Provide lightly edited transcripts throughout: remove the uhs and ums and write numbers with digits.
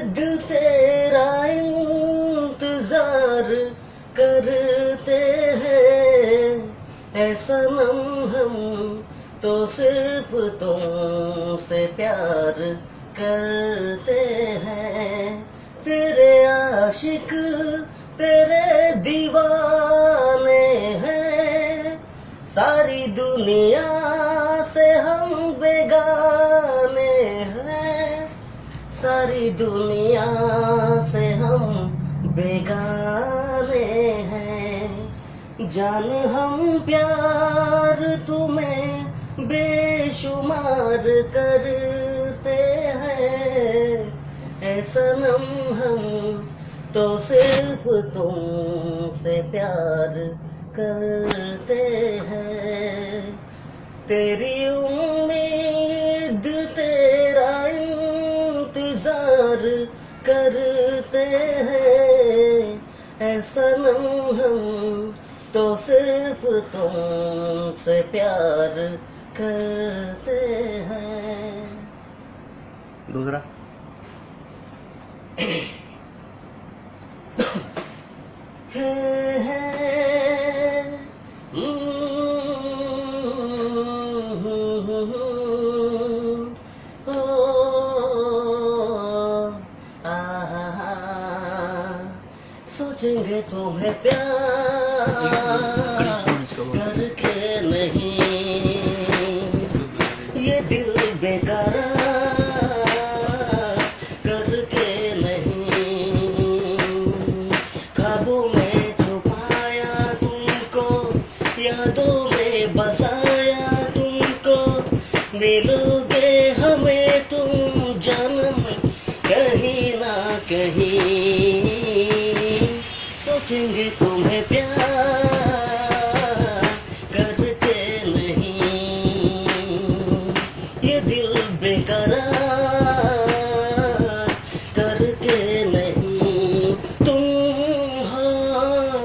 दिल तेरा इंतजार करते हैं, ऐ सनम हम तो सिर्फ तुमसे प्यार करते हैं। तेरे आशिक तेरे दीवाने हैं, सारी दुनिया से हम बेगाने हैं, सारी दुनिया से हम बेगाने हैं। जान हम प्यार तुम्हें बेशुमार करते हैं, ऐ सनम हम तो सिर्फ तुमसे प्यार करते हैं। तेरी उम्मीद तेरा इंतजार करते हैं, ऐ सनम हम तो सिर्फ तुमसे प्यार करते हैं। दूसरा सोचेंगे तुम्हें प्यार करके नहीं, ये दिल बेकरार करके नहीं। ख्वाबों में छुपाया तुमको, यादों में बसाया तुमको, मिलोगे हमें तुम जन्म कहीं ना कहीं। सोचेंगे तुम्हें प्यार करके नहीं, ये दिल बेकरार करके नहीं। तुम हो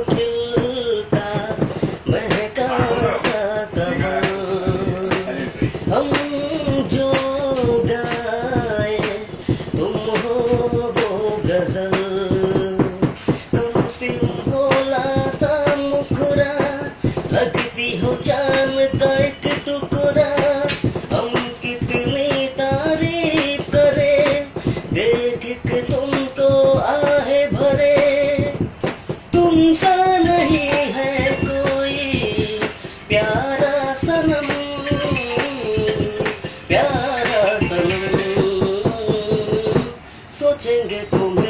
खिलता महका सा कमल, हम जो गाए तुम हो वो गजल। लगती हो चांद का एक टुकड़ा, हम कितनी तारीफ करें, देख के तुमको आहे भरे। तुम सा नहीं है कोई प्यारा सनम, प्यारा सनम। सोचेंगे तुम्हें